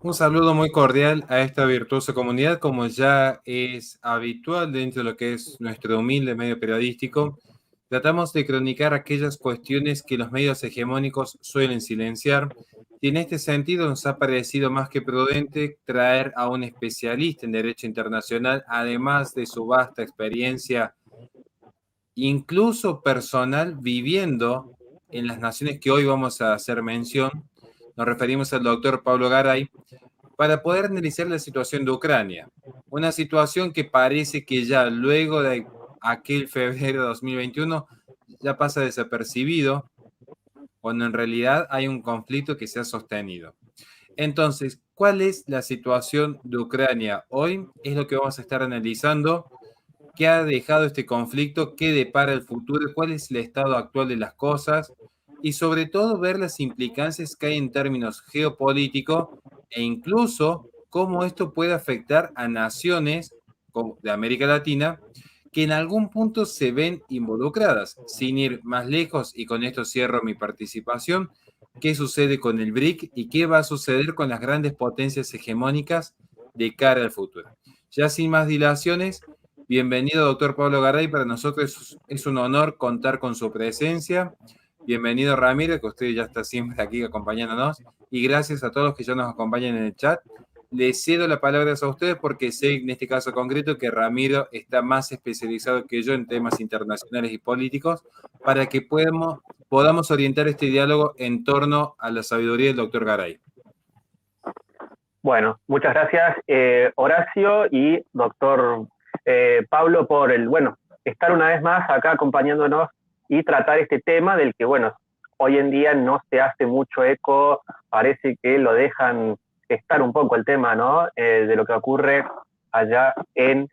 Un saludo muy cordial a esta virtuosa comunidad, como ya es habitual dentro de lo que es nuestro humilde medio periodístico. Tratamos de cronicar aquellas cuestiones que los medios hegemónicos suelen silenciar, y en este sentido nos ha parecido más que prudente traer a un especialista en derecho internacional, además de su vasta experiencia, incluso personal, viviendo en las naciones que hoy vamos a hacer mención. Nos referimos al doctor Pablo Garay, para poder analizar la situación de Ucrania. Una situación que parece que ya luego de aquel febrero de 2021 ya pasa desapercibido, cuando en realidad hay un conflicto que se ha sostenido. Entonces, ¿cuál es la situación de Ucrania hoy? Es lo que vamos a estar analizando. ¿Qué ha dejado este conflicto? ¿Qué depara el futuro? ¿Cuál es el estado actual de las cosas? Y sobre todo ver las implicancias que hay en términos geopolíticos e incluso cómo esto puede afectar a naciones de América Latina que en algún punto se ven involucradas. Sin ir más lejos, y con esto cierro mi participación, ¿qué sucede con el BRIC y qué va a suceder con las grandes potencias hegemónicas de cara al futuro? Ya sin más dilaciones, bienvenido, doctor Pablo Garay. Para nosotros es un honor contar con su presencia. Bienvenido, Ramírez, que usted ya está siempre aquí acompañándonos. Y gracias a todos los que ya nos acompañan en el chat. Les cedo la palabra a ustedes porque sé en este caso concreto que Ramiro está más especializado que yo en temas internacionales y políticos para que podamos orientar este diálogo en torno a la sabiduría del doctor Garay. Bueno, muchas gracias Horacio y doctor Pablo por estar una vez más acá acompañándonos y tratar este tema del que, hoy en día no se hace mucho eco, parece que lo dejan estar un poco el tema, ¿no? De lo que ocurre allá en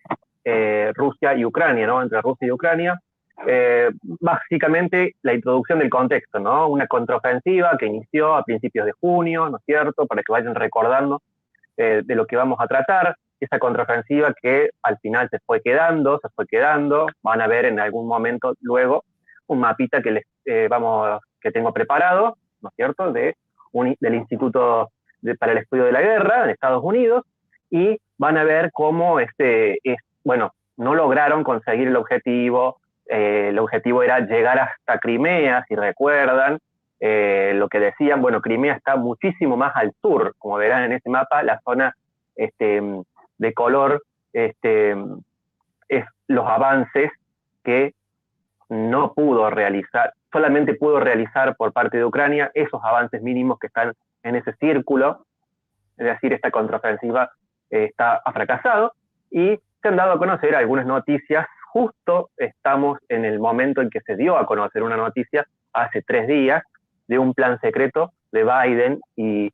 Rusia y Ucrania, ¿no? Entre Rusia y Ucrania. Básicamente la introducción del contexto, ¿no? Una contraofensiva que inició a principios de junio, ¿no es cierto? Para que vayan recordando de lo que vamos a tratar, esa contraofensiva que al final se fue quedando, van a ver en algún momento luego un mapita que que tengo preparado, ¿no es cierto?, del Instituto para el Estudio de la Guerra en Estados Unidos, y van a ver cómo no lograron conseguir el objetivo era llegar hasta Crimea, si recuerdan, lo que decían, Crimea está muchísimo más al sur, como verán en ese mapa, la zona de color es los avances que no pudo realizar, solamente pudo realizar por parte de Ucrania esos avances mínimos que están en ese círculo, es decir, esta contraofensiva ha fracasado, y se han dado a conocer algunas noticias. Justo estamos en el momento en que se dio a conocer una noticia hace 3 días de un plan secreto de Biden y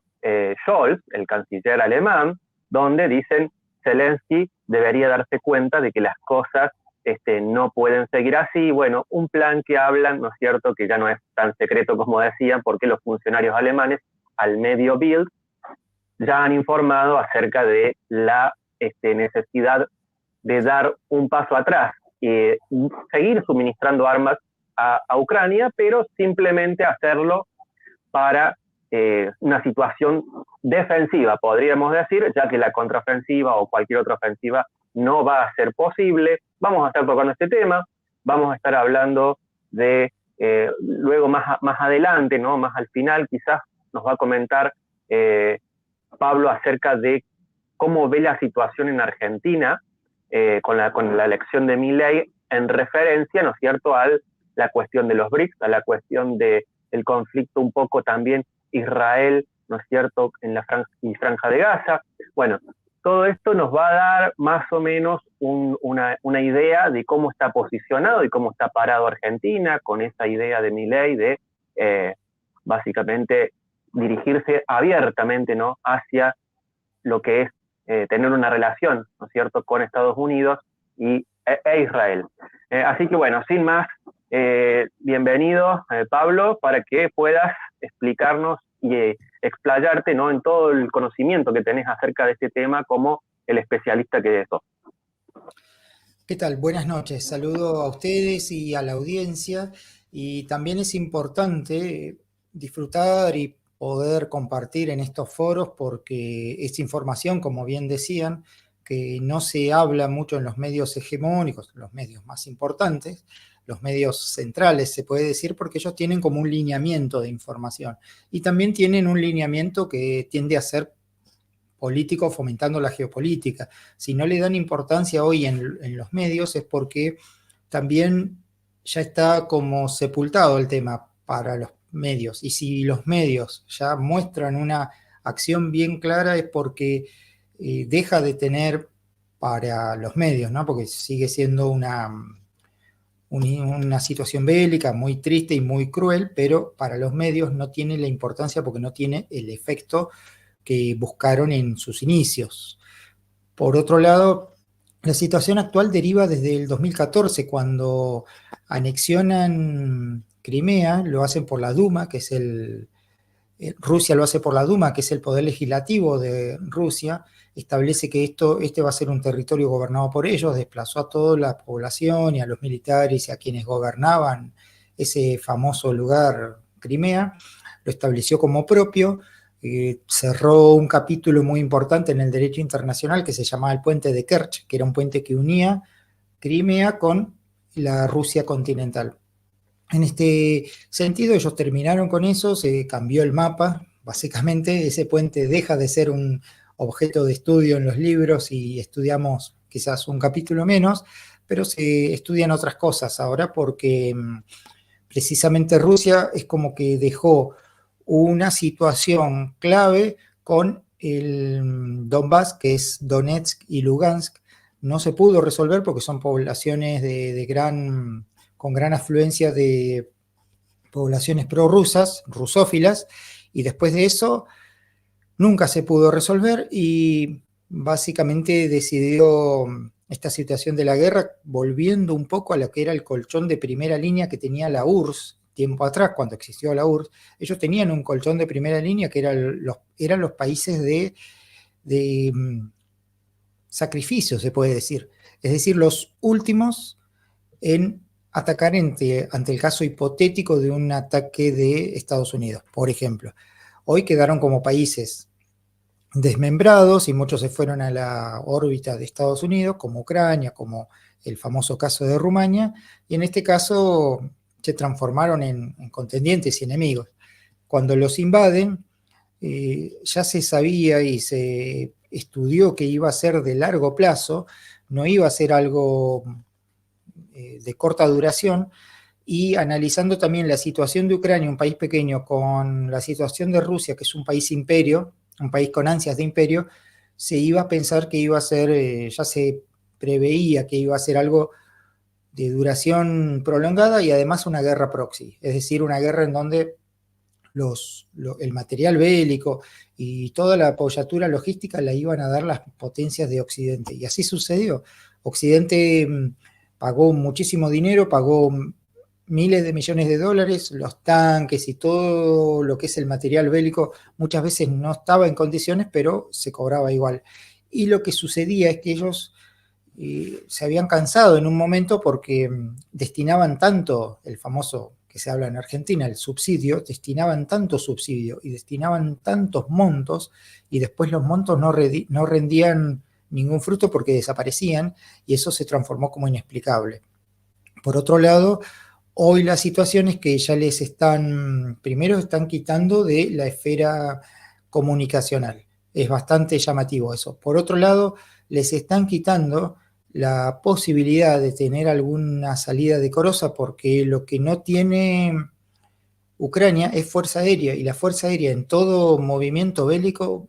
Scholz, el canciller alemán, donde dicen Zelensky debería darse cuenta de que las cosas no pueden seguir así. Bueno, un plan que hablan, ¿no es cierto?, que ya no es tan secreto como decían, porque los funcionarios alemanes al medio Bild ya han informado acerca de la necesidad de dar un paso atrás, seguir suministrando armas a Ucrania, pero simplemente hacerlo para una situación defensiva, podríamos decir, ya que la contraofensiva o cualquier otra ofensiva no va a ser posible. Vamos a estar tocando este tema, vamos a estar hablando de, luego más adelante, ¿no?, más al final, quizás nos va a comentar Pablo acerca de cómo ve la situación en Argentina con la elección de Milei en referencia, ¿no es cierto?, a la cuestión de los BRICS, a la cuestión del conflicto un poco también Israel, ¿no es cierto?, en la franja de Gaza. Bueno, todo esto nos va a dar más o menos una idea de cómo está posicionado y cómo está parado Argentina con esa idea de Milei de básicamente dirigirse abiertamente, ¿no?, hacia lo que es tener una relación, ¿no es cierto?, con Estados Unidos e Israel. Así que bueno, sin más, bienvenido Pablo, para que puedas explicarnos y explayarte, ¿no?, en todo el conocimiento que tenés acerca de este tema como el especialista que sos. ¿Qué tal? Buenas noches. Saludo a ustedes y a la audiencia. Y también es importante disfrutar y poder compartir en estos foros porque es información, como bien decían, que no se habla mucho en los medios hegemónicos, los medios más importantes, los medios centrales, se puede decir, porque ellos tienen como un lineamiento de información y también tienen un lineamiento que tiende a ser político fomentando la geopolítica. Si no le dan importancia hoy en los medios es porque también ya está como sepultado el tema para los medios. Y si los medios ya muestran una acción bien clara es porque deja de tener para los medios, ¿no? Porque sigue siendo una situación bélica muy triste y muy cruel, pero para los medios no tiene la importancia porque no tiene el efecto que buscaron en sus inicios. Por otro lado, la situación actual deriva desde el 2014, cuando anexionan Crimea, lo hacen por la Duma, que es Rusia lo hace por la Duma, que es el poder legislativo de Rusia, establece que este va a ser un territorio gobernado por ellos, desplazó a toda la población y a los militares y a quienes gobernaban ese famoso lugar, Crimea, lo estableció como propio, cerró un capítulo muy importante en el derecho internacional que se llamaba el puente de Kerch, que era un puente que unía Crimea con la Rusia continental. En este sentido, ellos terminaron con eso, se cambió el mapa, básicamente ese puente deja de ser un objeto de estudio en los libros y estudiamos quizás un capítulo menos, pero se estudian otras cosas ahora porque precisamente Rusia es como que dejó una situación clave con el Donbass, que es Donetsk y Lugansk. No se pudo resolver porque son poblaciones con gran afluencia de poblaciones prorrusas, rusófilas, y después de eso nunca se pudo resolver y básicamente decidió esta situación de la guerra volviendo un poco a lo que era el colchón de primera línea que tenía la URSS tiempo atrás, cuando existió la URSS. Ellos tenían un colchón de primera línea que eran los países de sacrificio, se puede decir. Es decir, los últimos en atacar ante el caso hipotético de un ataque de Estados Unidos, por ejemplo. Hoy quedaron como países desmembrados y muchos se fueron a la órbita de Estados Unidos, como Ucrania, como el famoso caso de Rumania, y en este caso se transformaron en contendientes y enemigos. Cuando los invaden, ya se sabía y se estudió que iba a ser de largo plazo, no iba a ser algo de corta duración, y analizando también la situación de Ucrania, un país pequeño, con la situación de Rusia, que es un país imperio, un país con ansias de imperio, se iba a pensar que iba a ser, ya se preveía que iba a ser algo de duración prolongada y además una guerra proxy, es decir, una guerra en donde el material bélico y toda la apoyatura logística la iban a dar las potencias de Occidente. Y así sucedió. Occidente pagó muchísimo dinero, pagó miles de millones de dólares, los tanques y todo lo que es el material bélico muchas veces no estaba en condiciones, pero se cobraba igual. Y lo que sucedía es que ellos se habían cansado en un momento porque destinaban tanto, el famoso que se habla en Argentina, el subsidio, destinaban tanto subsidio y destinaban tantos montos y después los montos no rendían ningún fruto porque desaparecían y eso se transformó como inexplicable. Por otro lado, hoy la situación es que ya primero están quitando de la esfera comunicacional. Es bastante llamativo eso. Por otro lado, les están quitando la posibilidad de tener alguna salida decorosa porque lo que no tiene Ucrania es fuerza aérea y la fuerza aérea en todo movimiento bélico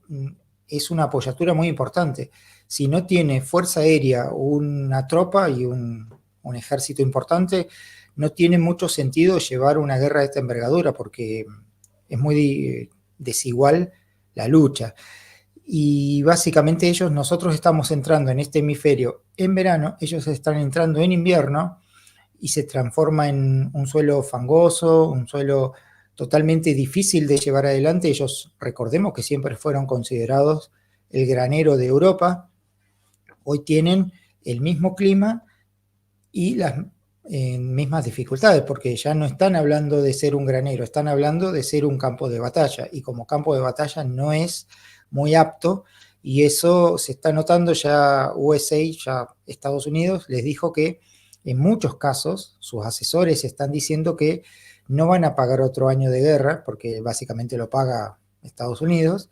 es una apoyatura muy importante. Si no tiene fuerza aérea, una tropa y un ejército importante, no tiene mucho sentido llevar una guerra de esta envergadura porque es muy desigual la lucha. Y básicamente nosotros estamos entrando en este hemisferio en verano, ellos están entrando en invierno y se transforma en un suelo fangoso, un suelo totalmente difícil de llevar adelante. Ellos, recordemos que siempre fueron considerados el granero de Europa, hoy tienen el mismo clima y en mismas dificultades, porque ya no están hablando de ser un granero, están hablando de ser un campo de batalla, y como campo de batalla no es muy apto, y eso se está notando. Ya USA, ya Estados Unidos, les dijo que en muchos casos sus asesores están diciendo que no van a pagar otro año de guerra, porque básicamente lo paga Estados Unidos,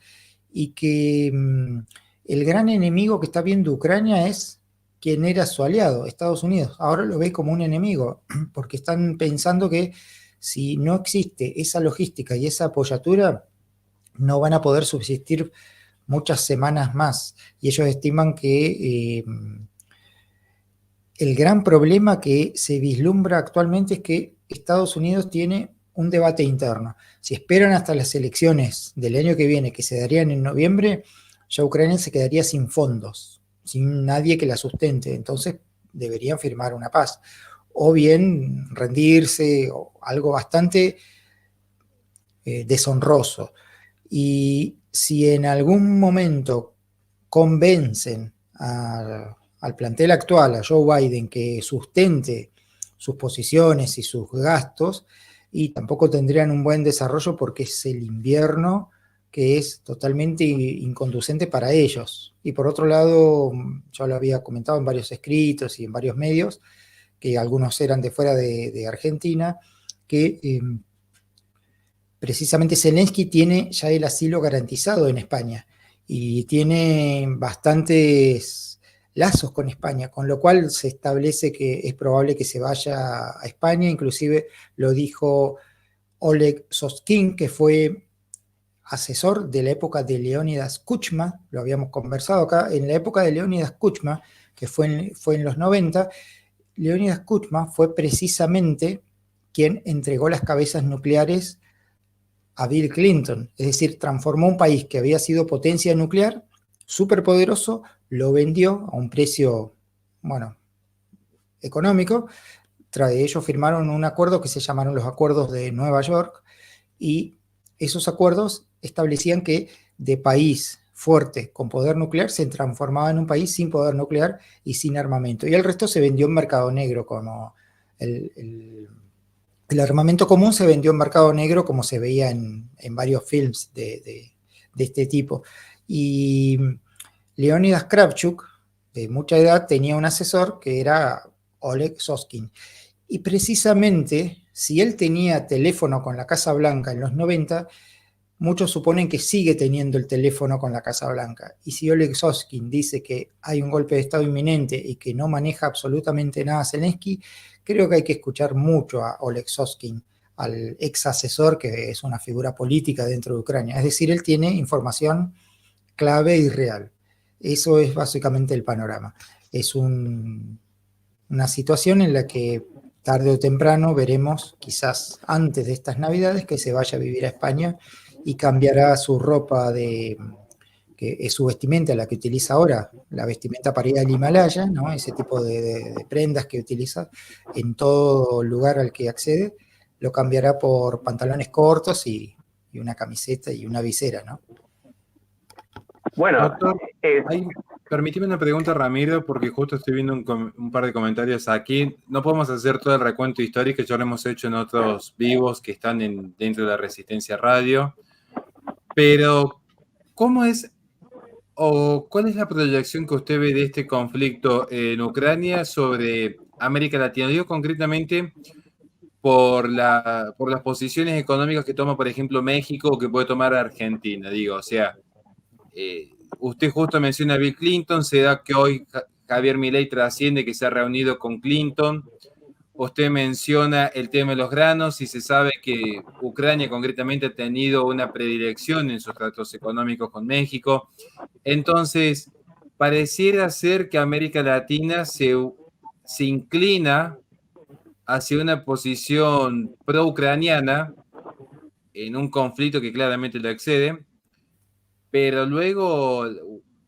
y que el gran enemigo que está viendo Ucrania es quien era su aliado, Estados Unidos. Ahora lo ve como un enemigo, porque están pensando que si no existe esa logística y esa apoyatura, no van a poder subsistir muchas semanas más. Y ellos estiman que el gran problema que se vislumbra actualmente es que Estados Unidos tiene un debate interno. Si esperan hasta las elecciones del año que viene, que se darían en noviembre, ya Ucrania se quedaría sin fondos, sin nadie que la sustente. Entonces deberían firmar una paz, o bien rendirse, o algo bastante deshonroso. Y si en algún momento convencen al plantel actual, a Joe Biden, que sustente sus posiciones y sus gastos, y tampoco tendrían un buen desarrollo, porque es el invierno que es totalmente inconducente para ellos. Y por otro lado, yo lo había comentado en varios escritos y en varios medios, que algunos eran de fuera de Argentina, que precisamente Zelensky tiene ya el asilo garantizado en España y tiene bastantes lazos con España, con lo cual se establece que es probable que se vaya a España. Inclusive lo dijo Oleg Soskin, que fue asesor de la época de Leónidas Kuchma, lo habíamos conversado acá. En la época de Leónidas Kuchma, que fue en los 90, Leónidas Kuchma fue precisamente quien entregó las cabezas nucleares a Bill Clinton. Es decir, transformó un país que había sido potencia nuclear, superpoderoso, lo vendió a un precio, bueno, económico. Tras de ellos firmaron un acuerdo que se llamaron los Acuerdos de Nueva York, y esos acuerdos establecían que de país fuerte con poder nuclear se transformaba en un país sin poder nuclear y sin armamento. Y el resto se vendió en mercado negro, como el armamento común se vendió en mercado negro, como se veía en varios films de este tipo. Y Leonidas Kravchuk, de mucha edad, tenía un asesor que era Oleg Soskin. Y precisamente, si él tenía teléfono con la Casa Blanca en los 90, muchos suponen que sigue teniendo el teléfono con la Casa Blanca. Y si Oleg Soskin dice que hay un golpe de Estado inminente y que no maneja absolutamente nada Zelensky, creo que hay que escuchar mucho a Oleg Soskin, al ex asesor, que es una figura política dentro de Ucrania. Es decir, él tiene información clave y real. Eso es básicamente el panorama. Es una situación en la que tarde o temprano veremos, quizás antes de estas Navidades, que se vaya a vivir a España y cambiará su ropa, que es su vestimenta, la que utiliza ahora, la vestimenta para ir al Himalaya, ¿no? Ese tipo de prendas que utiliza en todo lugar al que accede, lo cambiará por pantalones cortos y una camiseta y una visera, ¿no? Bueno, Doctor, permíteme una pregunta, Ramiro, porque justo estoy viendo un par de comentarios aquí. No podemos hacer todo el recuento histórico, ya lo hemos hecho en otros vivos que están dentro de la Resistencia Radio, pero ¿cómo es o cuál es la proyección que usted ve de este conflicto en Ucrania sobre América Latina? Digo concretamente por las posiciones económicas que toma, por ejemplo, México, o que puede tomar Argentina. Digo, o sea, usted justo menciona a Bill Clinton, se da que hoy Javier Milei trasciende que se ha reunido con Clinton. Usted menciona el tema de los granos y se sabe que Ucrania concretamente ha tenido una predilección en sus tratos económicos con México. Entonces, pareciera ser que América Latina se inclina hacia una posición pro-ucraniana en un conflicto que claramente lo excede, pero luego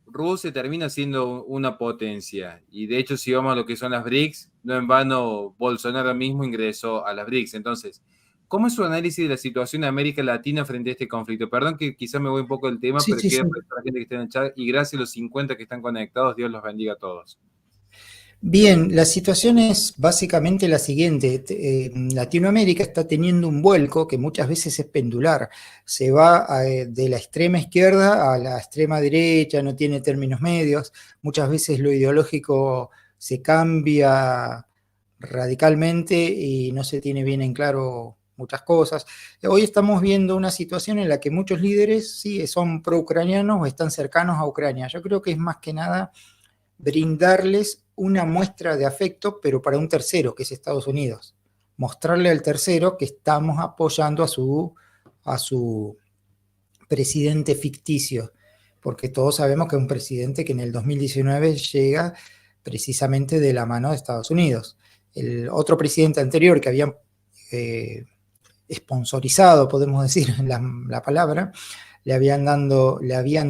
Rusia termina siendo una potencia. Y de hecho, si vamos a lo que son las BRICS, no en vano Bolsonaro mismo ingresó a las BRICS. Entonces, ¿cómo es su análisis de la situación de América Latina frente a este conflicto? Perdón que quizás me voy un poco del tema, Sí, pero sí, quiero sí. agradecer a la gente que está en el chat y gracias a los 50 que están conectados. Dios los bendiga a todos. Bien, la situación es básicamente la siguiente. Latinoamérica está teniendo un vuelco que muchas veces es pendular. Se va de la extrema izquierda a la extrema derecha, no tiene términos medios. Muchas veces lo ideológico se cambia radicalmente y no se tiene bien en claro muchas cosas. Hoy estamos viendo una situación en la que muchos líderes sí son pro-ucranianos o están cercanos a Ucrania. Yo creo que es más que nada brindarles una muestra de afecto, pero para un tercero, que es Estados Unidos. Mostrarle al tercero que estamos apoyando a su presidente ficticio, porque todos sabemos que es un presidente que en el 2019 llega precisamente de la mano de Estados Unidos. El otro presidente anterior que habían sponsorizado, podemos decir la palabra, le habían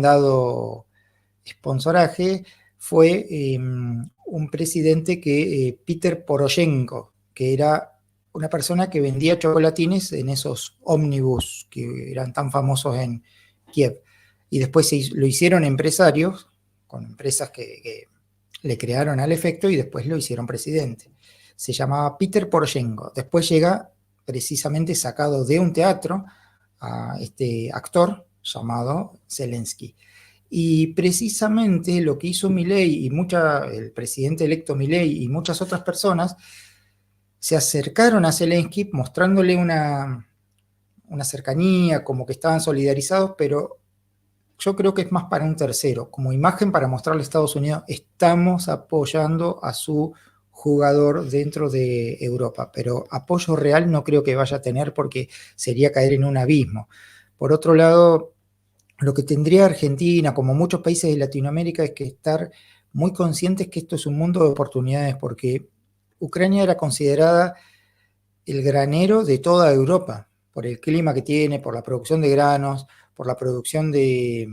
dado sponsoraje, fue un presidente Peter Poroshenko, que era una persona que vendía chocolatines en esos ómnibus que eran tan famosos en Kiev. Y después lo hicieron empresarios, con empresas que le crearon al efecto y después lo hicieron presidente. Se llamaba Peter Poroshenko. Después llega precisamente sacado de un teatro a este actor llamado Zelensky. Y precisamente lo que hizo Milei el presidente electo Milei y muchas otras personas se acercaron a Zelensky mostrándole una cercanía, como que estaban solidarizados, pero yo creo que es más para un tercero, como imagen para mostrarle a Estados Unidos, estamos apoyando a su jugador dentro de Europa, pero apoyo real no creo que vaya a tener porque sería caer en un abismo. Por otro lado, lo que tendría Argentina, como muchos países de Latinoamérica, es que estar muy conscientes que esto es un mundo de oportunidades, porque Ucrania era considerada el granero de toda Europa, por el clima que tiene, por la producción de granos, por la producción de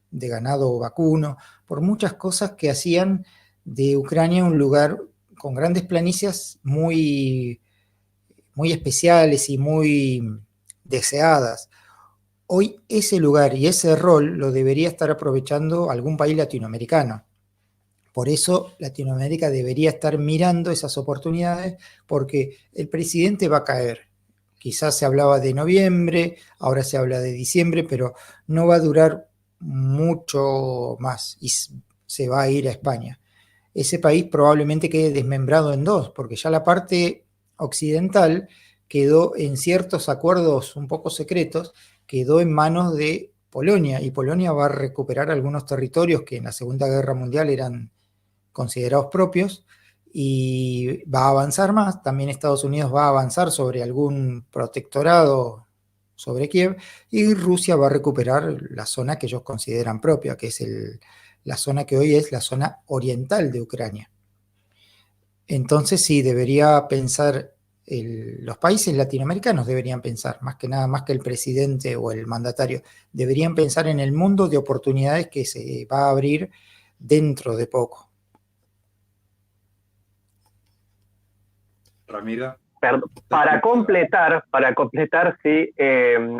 ganado vacuno, por muchas cosas que hacían de Ucrania un lugar con grandes planicies muy, muy especiales y muy deseadas. Hoy ese lugar y ese rol lo debería estar aprovechando algún país latinoamericano. Por eso Latinoamérica debería estar mirando esas oportunidades porque el presidente va a caer. Quizás se hablaba de noviembre, ahora se habla de diciembre, pero no va a durar mucho más y se va a ir a España. Ese país probablemente quede desmembrado en dos, porque ya la parte occidental quedó en ciertos acuerdos un poco secretos, quedó en manos de Polonia, y Polonia va a recuperar algunos territorios que en la Segunda Guerra Mundial eran considerados propios, y va a avanzar más. También Estados Unidos va a avanzar sobre algún protectorado sobre Kiev, y Rusia va a recuperar la zona que ellos consideran propia, que es la zona que hoy es la zona oriental de Ucrania. Entonces sí, debería pensar, los países latinoamericanos deberían pensar, más que nada, más que el presidente o el mandatario, deberían pensar en el mundo de oportunidades que se va a abrir dentro de poco. Ramiro. Para completar, sí,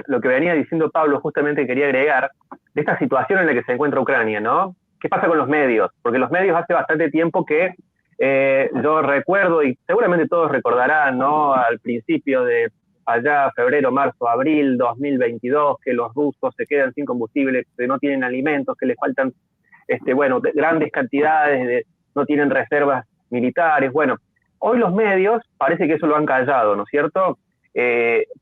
lo que venía diciendo Pablo, justamente quería agregar de esta situación en la que se encuentra Ucrania, ¿no? ¿Qué pasa con los medios? Porque los medios hace bastante tiempo que yo recuerdo, y seguramente todos recordarán, ¿no? Al principio de allá, febrero, marzo, abril 2022, que los rusos se quedan sin combustible, que no tienen alimentos, que les faltan, grandes cantidades, no tienen reservas militares, bueno. Hoy los medios parece que eso lo han callado, ¿no es cierto?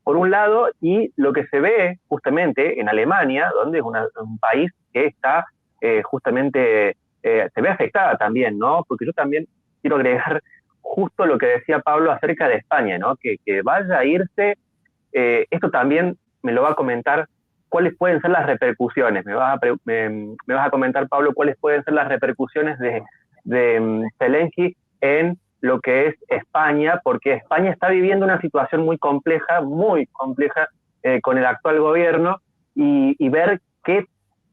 Por un lado, y lo que se ve justamente en Alemania, donde es un país que está justamente, se ve afectada también, ¿no? Porque yo también quiero agregar justo lo que decía Pablo acerca de España, ¿no? Que vaya a irse, esto también me lo va a comentar, cuáles pueden ser las repercusiones. Me vas a comentar, Pablo, cuáles pueden ser las repercusiones de Zelensky en lo que es España, porque España está viviendo una situación muy compleja con el actual gobierno, y ver qué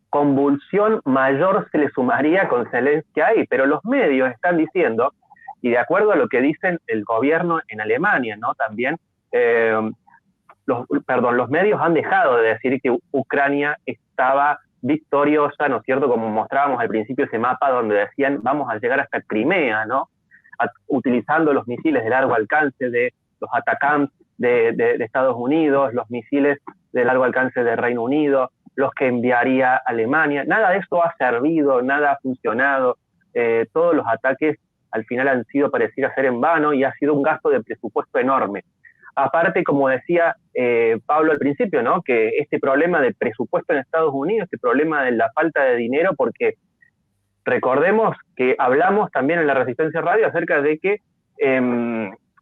convulsión mayor se le sumaría con Zelensky ahí. Pero los medios están diciendo, y de acuerdo a lo que dicen el gobierno en Alemania, ¿no? También los medios han dejado de decir que Ucrania estaba victoriosa, ¿no es cierto? Como mostrábamos al principio ese mapa donde decían vamos a llegar hasta Crimea, ¿no? Utilizando los misiles de largo alcance de los ATACMS de Estados Unidos, los misiles de largo alcance de Reino Unido, los que enviaría Alemania. Nada de esto ha servido, nada ha funcionado. Todos los ataques al final han sido, pareciera ser en vano, y ha sido un gasto de presupuesto enorme. Aparte, como decía Pablo al principio, ¿no? Que este problema de presupuesto en Estados Unidos, este problema de la falta de dinero, porque recordemos que hablamos también en la Resistencia Radio acerca de que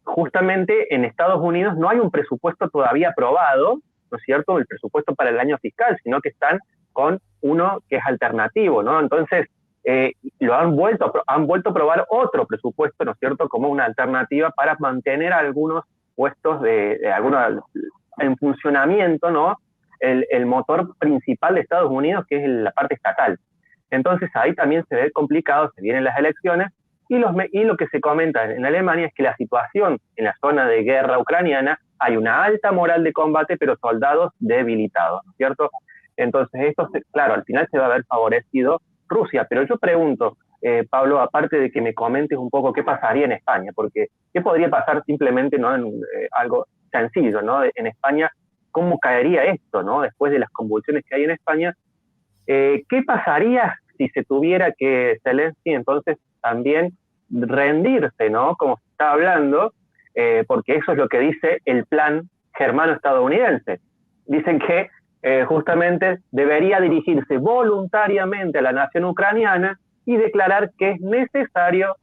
justamente en Estados Unidos no hay un presupuesto todavía aprobado, ¿no es cierto?, el presupuesto para el año fiscal, sino que están con uno que es alternativo, ¿no? Entonces, han vuelto a aprobar otro presupuesto, ¿no es cierto?, como una alternativa para mantener algunos puestos en funcionamiento, ¿no?, el motor principal de Estados Unidos, que es la parte estatal. Entonces ahí también se ve complicado, se vienen las elecciones, y lo que se comenta en Alemania es que la situación en la zona de guerra ucraniana, hay una alta moral de combate, pero soldados debilitados, ¿no es cierto? Entonces esto, claro, al final se va a ver favorecido Rusia, pero yo pregunto, Pablo, aparte de que me comentes un poco qué pasaría en España, porque qué podría pasar simplemente, ¿no?, en algo sencillo, ¿no? En España, ¿cómo caería esto, ¿no?, después de las convulsiones que hay en España? ¿Qué pasaría si se tuviera que Zelensky entonces también rendirse, ¿no?, como se está hablando, porque eso es lo que dice el plan germano-estadounidense. Dicen que justamente debería dirigirse voluntariamente a la nación ucraniana y declarar que es necesario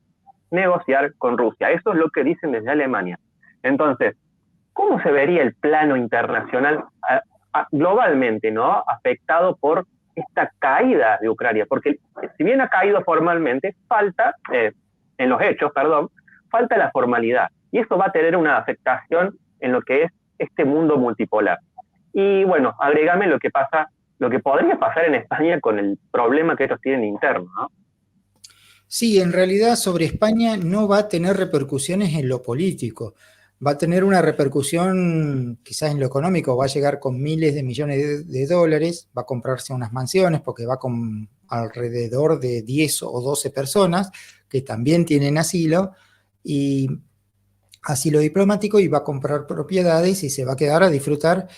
negociar con Rusia. Eso es lo que dicen desde Alemania. Entonces, ¿cómo se vería el plano internacional globalmente, ¿no?, afectado por esta caída de Ucrania? Porque si bien ha caído formalmente, falta, en los hechos, perdón, falta la formalidad. Y esto va a tener una afectación en lo que es este mundo multipolar. Y bueno, agrégame lo que podría pasar en España con el problema que ellos tienen interno, ¿no? Sí, en realidad sobre España no va a tener repercusiones en lo político. Va a tener una repercusión quizás en lo económico, va a llegar con miles de millones de dólares, va a comprarse unas mansiones porque va con alrededor de 10 o 12 personas que también tienen asilo diplomático, y va a comprar propiedades y se va a quedar a disfrutar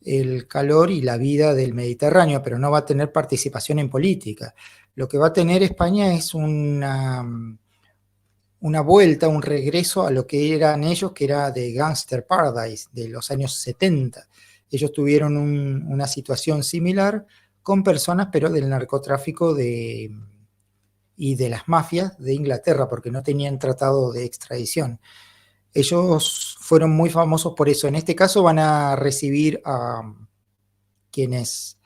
el calor y la vida del Mediterráneo, pero no va a tener participación en política. Lo que va a tener España es una vuelta, un regreso a lo que eran ellos, que era de Gangster Paradise, de los años 70. Ellos tuvieron una situación similar con personas, pero del narcotráfico y de las mafias de Inglaterra, porque no tenían tratado de extradición. Ellos fueron muy famosos por eso. En este caso van a recibir a quienes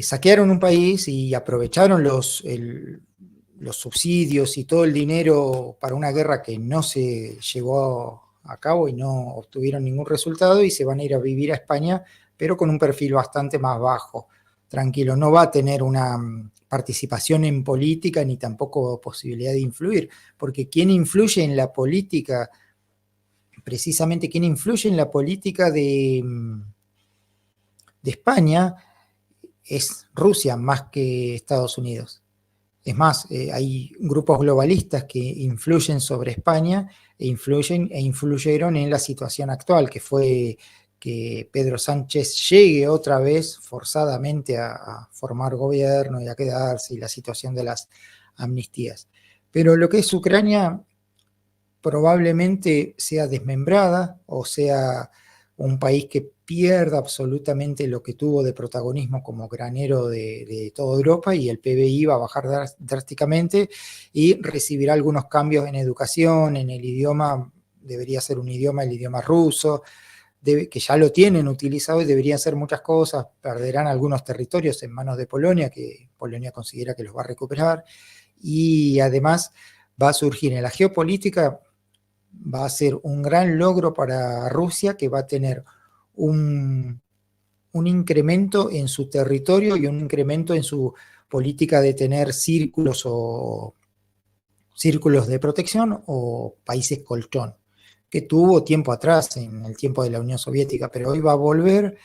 saquearon un país y aprovecharon los subsidios y todo el dinero para una guerra que no se llevó a cabo y no obtuvieron ningún resultado, y se van a ir a vivir a España, pero con un perfil bastante más bajo, tranquilo. No va a tener una participación en política ni tampoco posibilidad de influir, porque quien influye en la política, precisamente quien influye en la política de España es Rusia más que Estados Unidos. Es más, hay grupos globalistas que influyen sobre España e influyeron en la situación actual, que fue que Pedro Sánchez llegue otra vez forzadamente a formar gobierno y a quedarse, y la situación de las amnistías. Pero lo que es Ucrania probablemente sea desmembrada, o sea un país que pierda absolutamente lo que tuvo de protagonismo como granero de toda Europa, y el PBI va a bajar drásticamente y recibirá algunos cambios en educación, en el idioma. Debería ser un idioma, el idioma ruso, que ya lo tienen utilizado y deberían ser muchas cosas. Perderán algunos territorios en manos de Polonia, que Polonia considera que los va a recuperar, y además va a surgir en la geopolítica, va a ser un gran logro para Rusia, que va a tener un incremento en su territorio y un incremento en su política de tener círculos de protección o países colchón, que tuvo tiempo atrás, en el tiempo de la Unión Soviética, pero hoy va a volver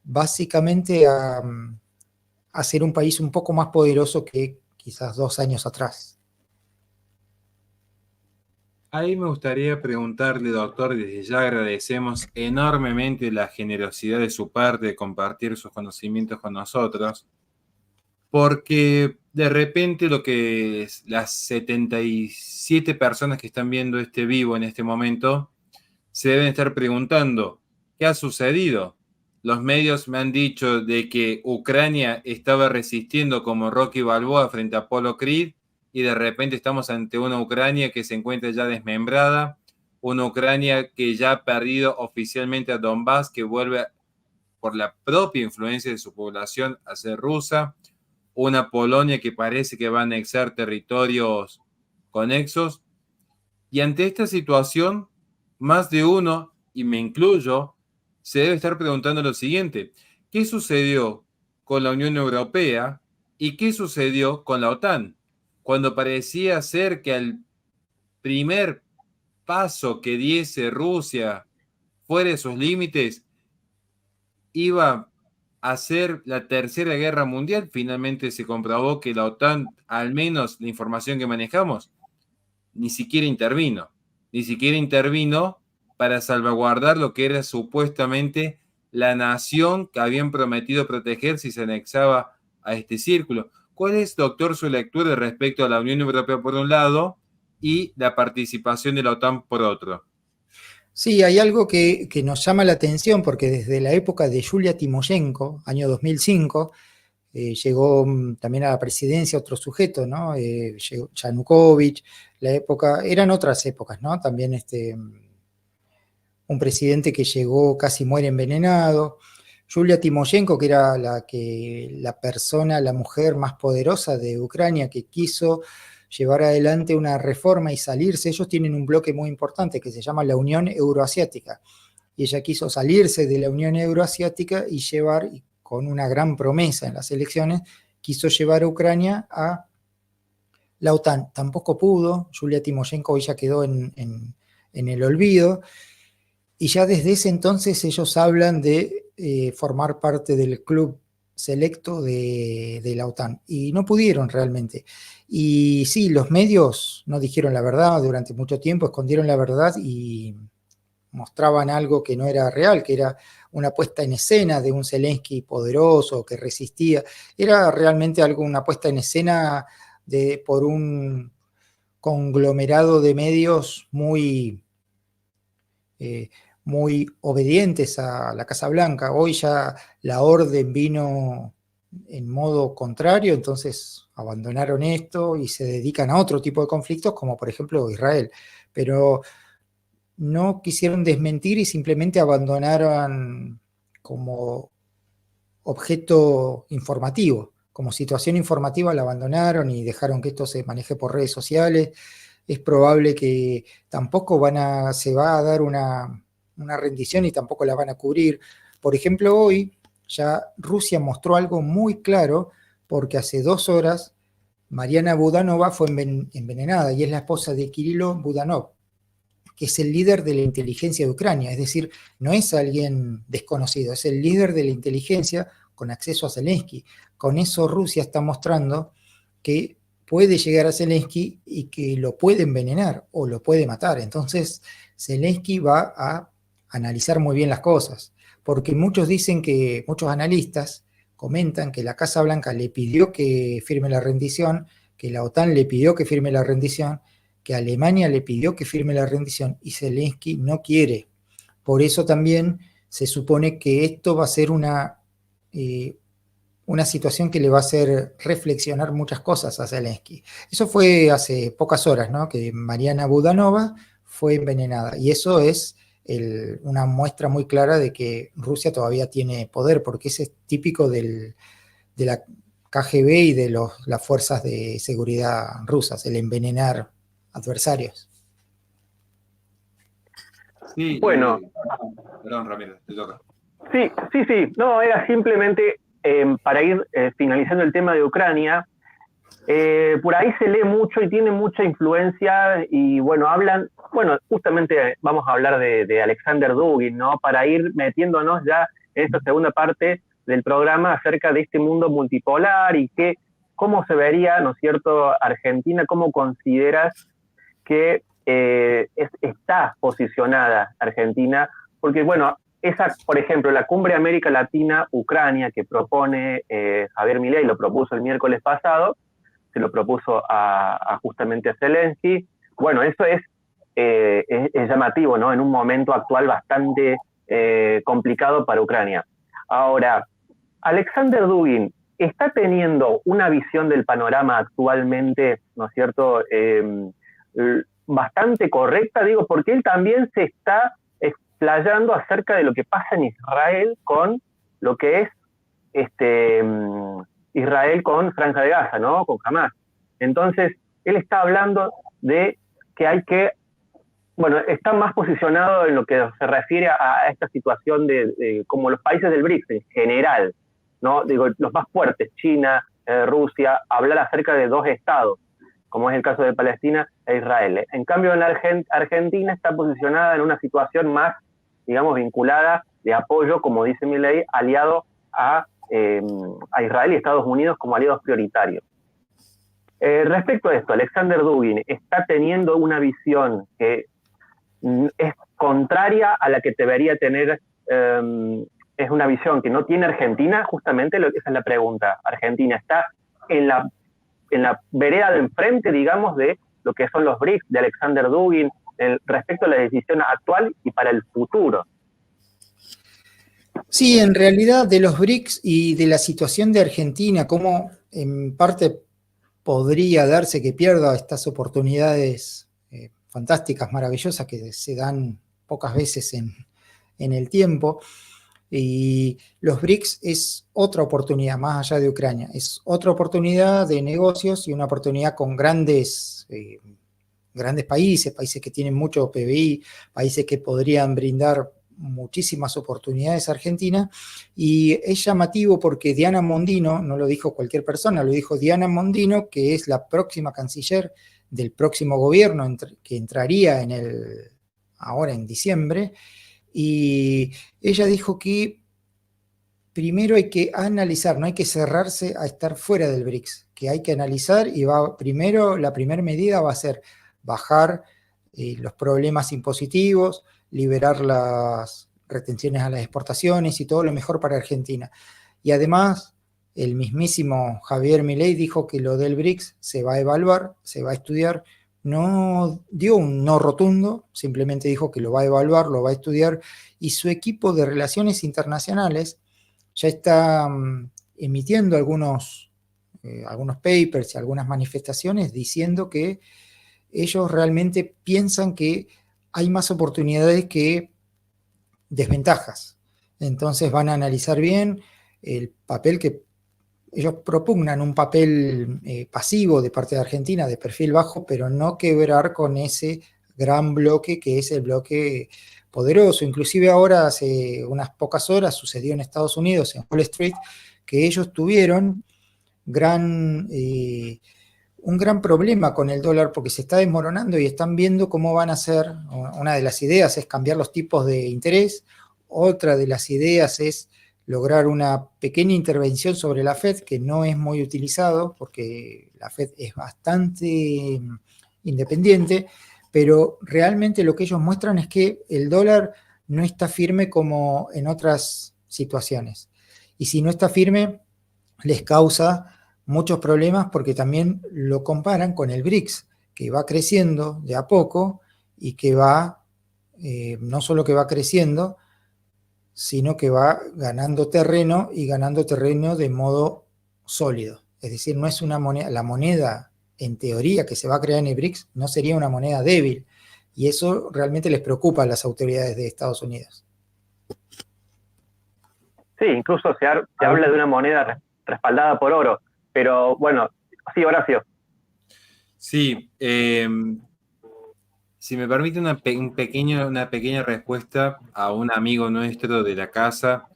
básicamente a ser un país un poco más poderoso que quizás 2 años atrás. Ahí me gustaría preguntarle, doctor, desde ya agradecemos enormemente la generosidad de su parte de compartir sus conocimientos con nosotros, porque de repente lo que es las 77 personas que están viendo este vivo en este momento se deben estar preguntando, ¿qué ha sucedido? Los medios me han dicho de que Ucrania estaba resistiendo como Rocky Balboa frente a Apollo Creed y de repente estamos ante una Ucrania que se encuentra ya desmembrada, una Ucrania que ya ha perdido oficialmente a Donbass, que vuelve por la propia influencia de su población a ser rusa, una Polonia que parece que va a anexar territorios conexos. Y ante esta situación, más de uno, y me incluyo, se debe estar preguntando lo siguiente: ¿qué sucedió con la Unión Europea y qué sucedió con la OTAN? Cuando parecía ser que al primer paso que diese Rusia fuera de sus límites, iba a ser la Tercera Guerra Mundial, finalmente se comprobó que la OTAN, al menos la información que manejamos, ni siquiera intervino para salvaguardar lo que era supuestamente la nación que habían prometido proteger si se anexaba a este círculo. ¿Cuál es, doctor, su lectura respecto a la Unión Europea por un lado y la participación de la OTAN por otro? Sí, hay algo que nos llama la atención porque desde la época de Yulia Timoshenko, año 2005, llegó también a la presidencia otro sujeto, ¿no? Llegó Yanukovych, la época, eran otras épocas, ¿no? También un presidente que llegó casi muere envenenado. Yulia Timoshenko, que era la mujer más poderosa de Ucrania, que quiso llevar adelante una reforma y salirse. Ellos tienen un bloque muy importante que se llama la Unión Euroasiática. Y ella quiso salirse de la Unión Euroasiática y llevar, con una gran promesa en las elecciones, quiso llevar a Ucrania a la OTAN. Tampoco pudo. Yulia Timoshenko ya quedó en el olvido. Y ya desde ese entonces ellos hablan de formar parte del club selecto de la OTAN. Y no pudieron realmente. Y sí, los medios no dijeron la verdad durante mucho tiempo, escondieron la verdad y mostraban algo que no era real, que era una puesta en escena de un Zelensky poderoso que resistía. Era realmente una puesta en escena por un conglomerado de medios muy obedientes a la Casa Blanca. Hoy ya la orden vino en modo contrario, entonces abandonaron esto y se dedican a otro tipo de conflictos, como por ejemplo Israel. Pero no quisieron desmentir y simplemente abandonaron como objeto informativo, como situación informativa la abandonaron y dejaron que esto se maneje por redes sociales. Es probable que tampoco se va a dar una rendición y tampoco la van a cubrir. Por ejemplo, hoy ya Rusia mostró algo muy claro porque hace 2 horas Mariana Budanova fue envenenada y es la esposa de Kirilo Budanov, que es el líder de la inteligencia de Ucrania, es decir, no es alguien desconocido, es el líder de la inteligencia con acceso a Zelensky. Con eso Rusia está mostrando que puede llegar a Zelensky y que lo puede envenenar o lo puede matar. Entonces, Zelensky va a analizar muy bien las cosas, porque muchos analistas comentan que la Casa Blanca le pidió que firme la rendición, que la OTAN le pidió que firme la rendición, que Alemania le pidió que firme la rendición y Zelensky no quiere. Por eso también se supone que esto va a ser una situación que le va a hacer reflexionar muchas cosas a Zelensky. Eso fue hace pocas horas, ¿no? Que Mariana Budanova fue envenenada. Y eso es una muestra muy clara de que Rusia todavía tiene poder, porque ese es típico de la KGB y de las fuerzas de seguridad rusas, el envenenar adversarios. Sí, bueno. Perdón, Ramiro, te toca. Sí. No, era simplemente para ir finalizando el tema de Ucrania. Por ahí se lee mucho y tiene mucha influencia y justamente vamos a hablar de Alexander Dugin, ¿no? Para ir metiéndonos ya en esta segunda parte del programa acerca de este mundo multipolar y cómo se vería, ¿no es cierto?, Argentina, cómo consideras que está posicionada Argentina, porque bueno, por ejemplo, la Cumbre América Latina-Ucrania que propone Javier Milei, lo propuso el miércoles pasado, se lo propuso justamente a Zelensky. Bueno, eso es llamativo, ¿no? En un momento actual bastante complicado para Ucrania. Ahora, Alexander Dugin está teniendo una visión del panorama actualmente, ¿no es cierto?, bastante correcta, digo, porque él también se está explayando acerca de lo que pasa en Israel con lo que es Israel con Franja de Gaza, ¿no?, con Hamas. Entonces, él está hablando de que hay que, bueno, está más posicionado en lo que se refiere a esta situación de como los países del BRICS en general, ¿no? Digo, los más fuertes, China, Rusia, hablar acerca de dos estados, como es el caso de Palestina e Israel. En cambio, en la Argentina está posicionada en una situación más, digamos, vinculada de apoyo, como dice Milei, aliado a Israel y Estados Unidos como aliados prioritarios. Respecto a esto, Alexander Dugin está teniendo una visión que es contraria a la que debería tener, es una visión que no tiene Argentina, justamente esa es la pregunta. Argentina está en la vereda de enfrente, digamos, de lo que son los BRICS de Alexander Dugin, respecto a la decisión actual y para el futuro. Sí, en realidad de los BRICS y de la situación de Argentina, cómo en parte podría darse que pierda estas oportunidades fantásticas, maravillosas, que se dan pocas veces en el tiempo. Y los BRICS es otra oportunidad, más allá de Ucrania, es otra oportunidad de negocios y una oportunidad con grandes países que tienen mucho PBI, países que podrían brindar muchísimas oportunidades a Argentina. Y es llamativo porque Diana Mondino, no lo dijo cualquier persona, lo dijo Diana Mondino, que es la próxima canciller del próximo gobierno que entraría ahora en diciembre. Y ella dijo que primero hay que analizar, no hay que cerrarse a estar fuera del BRICS, que hay que analizar y la primera medida va a ser bajar los problemas impositivos, liberar las retenciones a las exportaciones y todo lo mejor para Argentina. Y además, el mismísimo Javier Milei dijo que lo del BRICS se va a evaluar, se va a estudiar. No dio un no rotundo, simplemente dijo que lo va a evaluar, lo va a estudiar, y su equipo de relaciones internacionales ya está emitiendo algunos papers y algunas manifestaciones diciendo que ellos realmente piensan que hay más oportunidades que desventajas. Entonces van a analizar bien el papel que ellos propugnan, un papel pasivo de parte de Argentina, de perfil bajo, pero no quebrar con ese gran bloque que es el bloque poderoso. Inclusive ahora, hace unas pocas horas, sucedió en Estados Unidos, en Wall Street, que ellos tuvieron un gran problema con el dólar porque se está desmoronando y están viendo cómo van a hacer. Una de las ideas es cambiar los tipos de interés, otra de las ideas es lograr una pequeña intervención sobre la Fed, que no es muy utilizado porque la Fed es bastante independiente, pero realmente lo que ellos muestran es que el dólar no está firme como en otras situaciones. Y si no está firme, les causa muchos problemas porque también lo comparan con el BRICS, que va creciendo de a poco y que no solo que va creciendo, sino que va ganando terreno y ganando terreno de modo sólido. Es decir, no es una moneda, la moneda en teoría que se va a crear en el BRICS no sería una moneda débil, y eso realmente les preocupa a las autoridades de Estados Unidos. Sí, incluso se habla de una moneda respaldada por oro, pero bueno, sí, Horacio. Sí, si me permite una pequeña respuesta a un amigo nuestro de la casa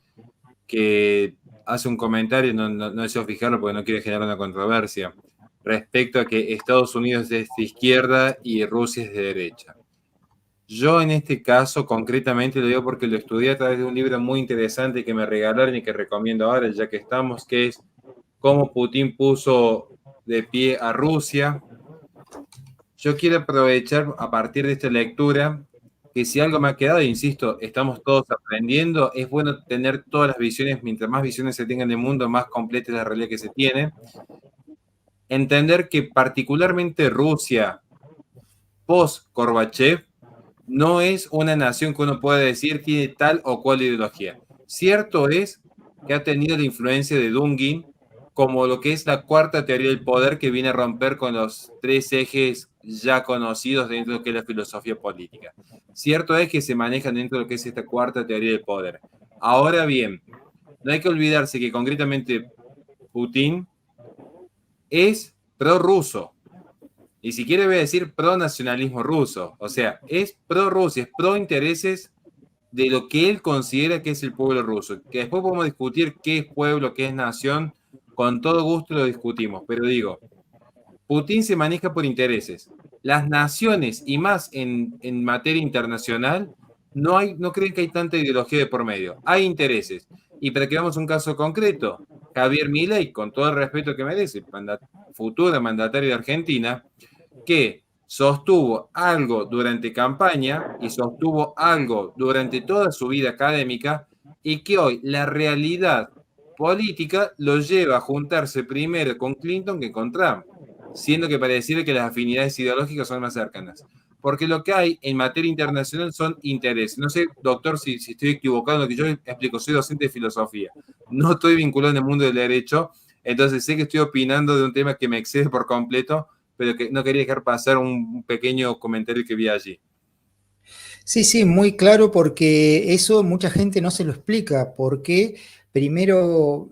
que hace un comentario, no deseo fijarlo porque no quiere generar una controversia, respecto a que Estados Unidos es de izquierda y Rusia es de derecha. Yo en este caso concretamente lo digo porque lo estudié a través de un libro muy interesante que me regalaron y que recomiendo ahora, ya que estamos, que es Cómo Putin puso de pie a Rusia. Yo quiero aprovechar a partir de esta lectura que si algo me ha quedado, insisto, estamos todos aprendiendo, es bueno tener todas las visiones, mientras más visiones se tengan del mundo, más completa es la realidad que se tiene. Entender que particularmente Rusia, post-Gorbachev, no es una nación que uno puede decir tiene tal o cual ideología. Cierto es que ha tenido la influencia de Dugin como lo que es la cuarta teoría del poder que viene a romper con los tres ejes ya conocidos dentro de lo que es la filosofía política. Cierto es que se manejan dentro de lo que es esta cuarta teoría del poder. Ahora bien, no hay que olvidarse que concretamente Putin es prorruso. Ni siquiera voy a decir pro nacionalismo ruso. O sea, es pro Rusia, es pro intereses de lo que él considera que es el pueblo ruso. Que después podemos discutir qué es pueblo, qué es nación. Con todo gusto lo discutimos. Pero digo, Putin se maneja por intereses. Las naciones, y más en materia internacional, no creen que hay tanta ideología de por medio. Hay intereses. Y para que veamos un caso concreto, Javier Milei, con todo el respeto que merece, futuro mandatario de Argentina, que sostuvo algo durante campaña y sostuvo algo durante toda su vida académica y que hoy la realidad política lo lleva a juntarse primero con Clinton que con Trump, siendo que pareciera que las afinidades ideológicas son más cercanas. Porque lo que hay en materia internacional son intereses. No sé, doctor, si estoy equivocado en lo que yo explico. Soy docente de filosofía. No estoy vinculado en el mundo del derecho. Entonces sé que estoy opinando de un tema que me excede por completo, pero que no quería dejar pasar un pequeño comentario que vi allí. Sí, sí, muy claro, porque eso mucha gente no se lo explica, porque primero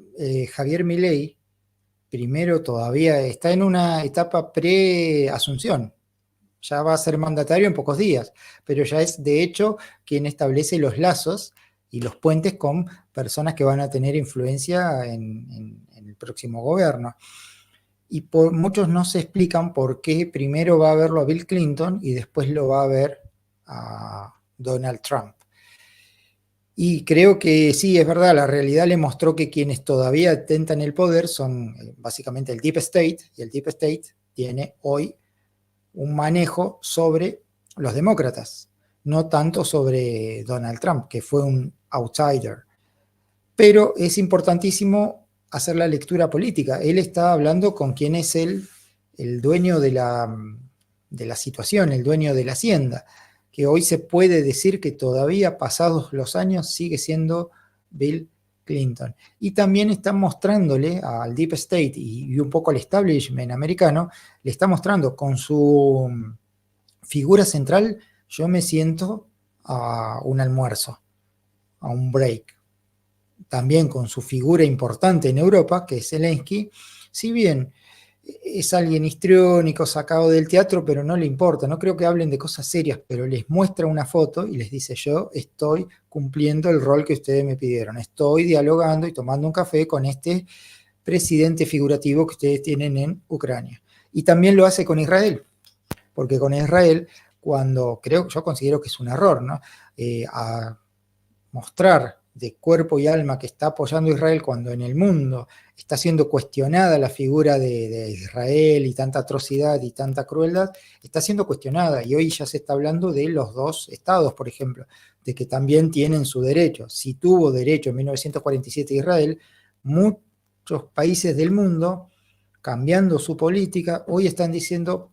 Javier Milei, primero todavía está en una etapa pre-asunción, ya va a ser mandatario en pocos días, pero ya es de hecho quien establece los lazos y los puentes con personas que van a tener influencia en el próximo gobierno. Y muchos no se explican por qué primero va a verlo a Bill Clinton y después lo va a ver a Donald Trump. Y creo que sí, es verdad, la realidad le mostró que quienes todavía tentan el poder son básicamente el Deep State, y el Deep State tiene hoy un manejo sobre los demócratas, no tanto sobre Donald Trump, que fue un outsider. Pero es importantísimo hacer la lectura política. Él está hablando con quien es el dueño de la situación, el dueño de la hacienda, que hoy se puede decir que todavía pasados los años sigue siendo Bill Clinton. Y también está mostrándole al Deep State y un poco al establishment americano, le está mostrando con su figura central, yo me siento a un almuerzo, a un break. También con su figura importante en Europa, que es Zelensky, si bien es alguien histriónico, sacado del teatro, pero no le importa, no creo que hablen de cosas serias, pero les muestra una foto y les dice: yo estoy cumpliendo el rol que ustedes me pidieron, estoy dialogando y tomando un café con este presidente figurativo que ustedes tienen en Ucrania. Y también lo hace con Israel, porque con Israel, yo considero que es un error, ¿no? A mostrar de cuerpo y alma que está apoyando a Israel cuando en el mundo está siendo cuestionada la figura de Israel y tanta atrocidad y tanta crueldad, está siendo cuestionada y hoy ya se está hablando de los dos estados, por ejemplo, de que también tienen su derecho. Si tuvo derecho en 1947 Israel, muchos países del mundo, cambiando su política, hoy están diciendo: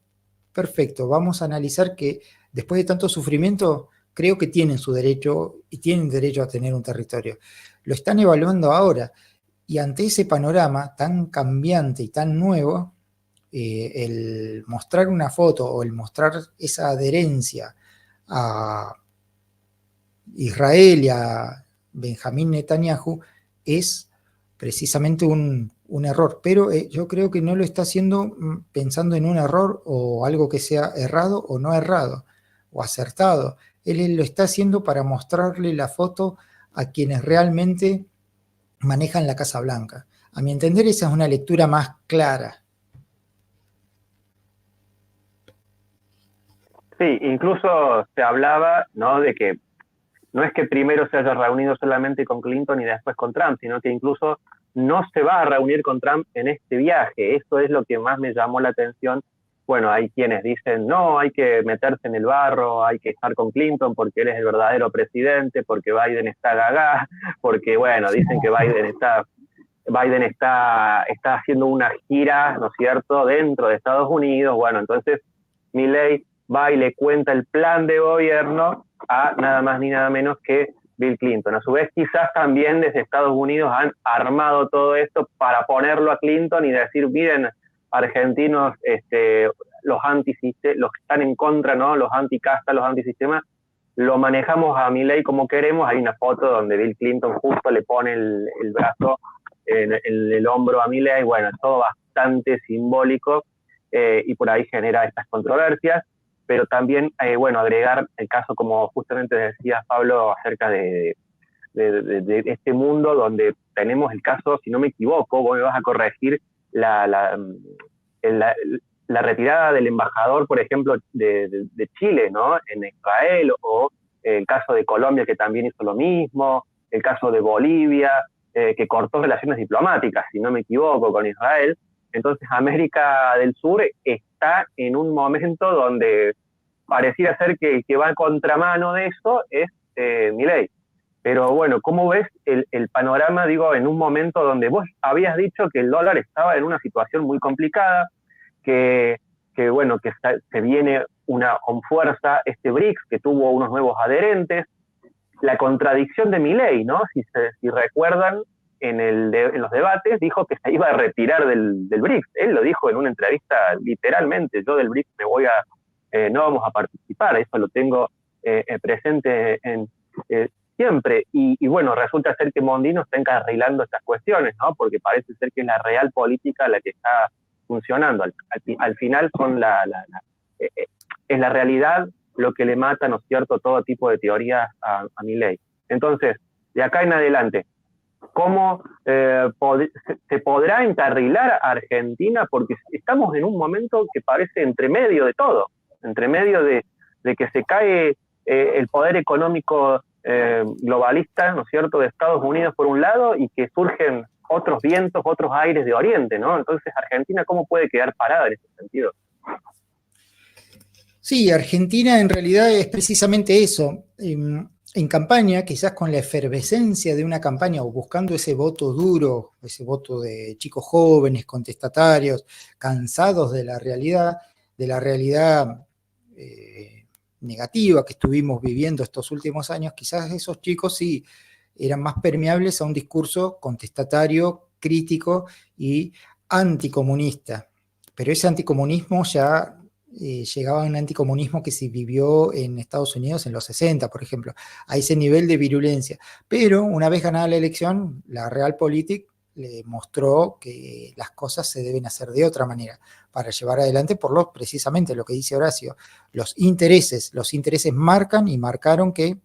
perfecto, vamos a analizar que después de tanto sufrimiento, creo que tienen su derecho y tienen derecho a tener un territorio. Lo están evaluando ahora. Y ante ese panorama tan cambiante y tan nuevo, el mostrar una foto o el mostrar esa adherencia a Israel y a Benjamín Netanyahu es precisamente un error. Pero yo creo que no lo está haciendo pensando en un error o algo que sea errado o no errado o acertado. Él lo está haciendo para mostrarle la foto a quienes realmente manejan la Casa Blanca. A mi entender, esa es una lectura más clara. Sí, incluso se hablaba, ¿no?, de que no es que primero se haya reunido solamente con Clinton y después con Trump, sino que incluso no se va a reunir con Trump en este viaje. Esto es lo que más me llamó la atención. Bueno, hay quienes dicen, no, hay que meterse en el barro, hay que estar con Clinton porque él es el verdadero presidente, porque Biden está gaga, porque, bueno, dicen que Biden está haciendo una gira, ¿no es cierto?, dentro de Estados Unidos. Bueno, entonces Milley va y le cuenta el plan de gobierno a nada más ni nada menos que Bill Clinton. A su vez, quizás también desde Estados Unidos han armado todo esto para ponerlo a Clinton y decir, miren, argentinos, los que están en contra, ¿no?, los anticasta, los antisistemas, lo manejamos a Milley como queremos. Hay una foto donde Bill Clinton justo le pone el brazo en el hombro a Milley. Bueno, es todo bastante simbólico, y por ahí genera estas controversias. Pero también, bueno, agregar el caso, como justamente decía Pablo, acerca de este mundo donde tenemos el caso, si no me equivoco, vos me vas a corregir, la retirada del embajador, por ejemplo, de Chile, ¿no?, en Israel, o el caso de Colombia, que también hizo lo mismo, el caso de Bolivia, que cortó relaciones diplomáticas, si no me equivoco, con Israel. Entonces América del Sur está en un momento donde pareciera ser que va a contramano de eso, es Milley. Pero bueno, ¿cómo ves el panorama, digo, en un momento donde vos habías dicho que el dólar estaba en una situación muy complicada, que bueno, que se viene con fuerza este BRICS, que tuvo unos nuevos adherentes, la contradicción de Milley, ¿no? Si recuerdan, en los debates dijo que se iba a retirar del BRICS. Él lo dijo en una entrevista literalmente, yo del BRICS no vamos a participar. Eso lo tengo presente siempre. Y bueno, resulta ser que Mondino está encarrilando estas cuestiones, ¿no?, porque parece ser que es la real política la que está funcionando. Al final es la realidad lo que le mata, ¿no es cierto?, todo tipo de teorías a Milley. Entonces, de acá en adelante, ¿cómo se podrá encarrilar a Argentina? Porque estamos en un momento que parece entre medio de todo, entre medio de que se cae el poder económico globalista, ¿no es cierto?, de Estados Unidos por un lado, y que surgen otros vientos, otros aires de Oriente, ¿no? Entonces, Argentina, ¿cómo puede quedar parada en ese sentido? Sí, Argentina en realidad es precisamente eso. En campaña, quizás con la efervescencia de una campaña o buscando ese voto duro, ese voto de chicos jóvenes, contestatarios, cansados de la realidad negativa que estuvimos viviendo estos últimos años, quizás esos chicos sí eran más permeables a un discurso contestatario, crítico y anticomunista. Pero ese anticomunismo ya llegaba a un anticomunismo que se vivió en Estados Unidos en los 60, por ejemplo, a ese nivel de virulencia. Pero una vez ganada la elección, la Realpolitik le mostró que las cosas se deben hacer de otra manera para llevar adelante precisamente lo que dice Horacio, los intereses marcan y marcaron que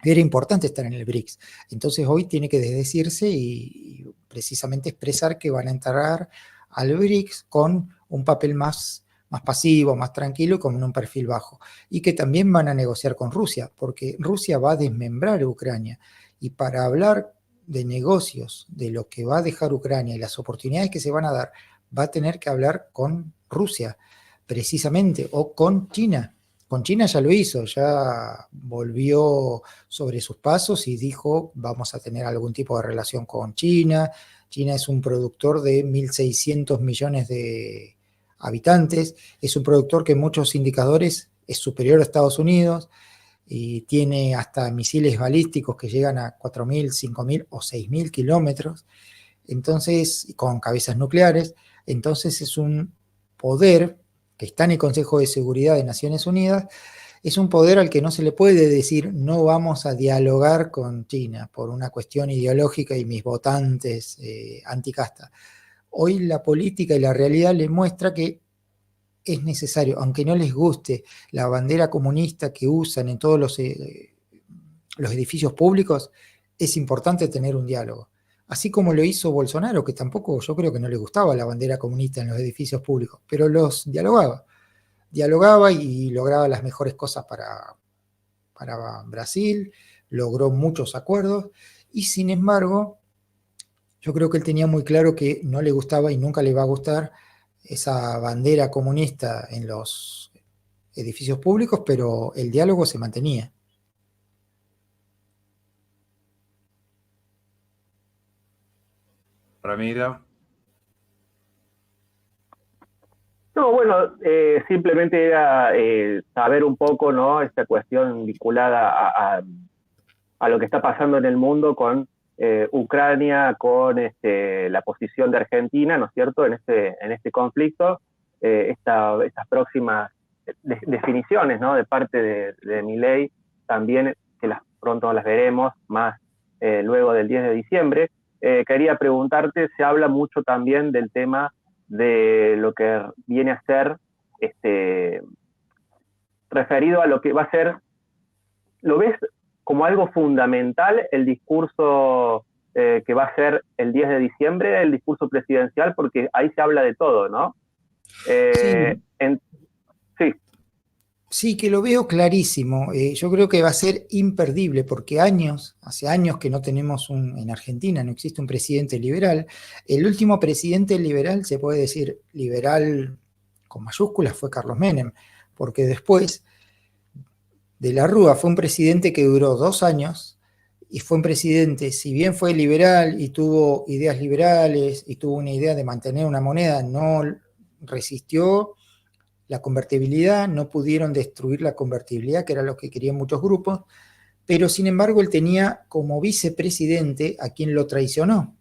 era importante estar en el BRICS. Entonces hoy tiene que desdecirse y precisamente expresar que van a entrar al BRICS con un papel más pasivo, más tranquilo y con un perfil bajo. Y que también van a negociar con Rusia, porque Rusia va a desmembrar a Ucrania. Y para hablar de negocios, de lo que va a dejar Ucrania y las oportunidades que se van a dar, va a tener que hablar con Rusia, precisamente, o con China. Con China ya lo hizo, ya volvió sobre sus pasos y dijo, vamos a tener algún tipo de relación con China. China es un productor de 1.600 millones de habitantes, es un productor que en muchos indicadores es superior a Estados Unidos y tiene hasta misiles balísticos que llegan a 4.000, 5.000 o 6.000 kilómetros, entonces, con cabezas nucleares. Entonces es un poder que está en el Consejo de Seguridad de Naciones Unidas, es un poder al que no se le puede decir no vamos a dialogar con China por una cuestión ideológica y mis votantes anticasta. Hoy la política y la realidad le muestra que es necesario, aunque no les guste la bandera comunista que usan en todos los edificios públicos, es importante tener un diálogo. Así como lo hizo Bolsonaro, que tampoco yo creo que no le gustaba la bandera comunista en los edificios públicos, pero los dialogaba. dialogaba y lograba las mejores cosas para Brasil, logró muchos acuerdos y sin embargo, yo creo que él tenía muy claro que no le gustaba y nunca le va a gustar esa bandera comunista en los edificios públicos, pero el diálogo se mantenía. Ramiro. No, bueno, simplemente era saber un poco, ¿no? Esta cuestión vinculada a lo que está pasando en el mundo con Ucrania, con la posición de Argentina, ¿no es cierto?, en este conflicto, estas próximas definiciones, ¿no?, de parte de Milei, también, que pronto las veremos, más luego del 10 de diciembre. Quería preguntarte, se habla mucho también del tema de lo que viene a ser referido a lo que va a ser, ¿lo ves como algo fundamental el discurso que va a ser el 10 de diciembre, el discurso presidencial? Porque ahí se habla de todo, ¿no? Sí. Sí. Sí, que lo veo clarísimo. Yo creo que va a ser imperdible porque hace años que no tenemos en Argentina, no existe un presidente liberal. El último presidente liberal, se puede decir liberal con mayúsculas, fue Carlos Menem, porque después de la Rúa fue un presidente que duró 2 años y fue un presidente, si bien fue liberal y tuvo ideas liberales y tuvo una idea de mantener una moneda, no resistió la convertibilidad, no pudieron destruir la convertibilidad, que era lo que querían muchos grupos, pero sin embargo él tenía como vicepresidente a quien lo traicionó,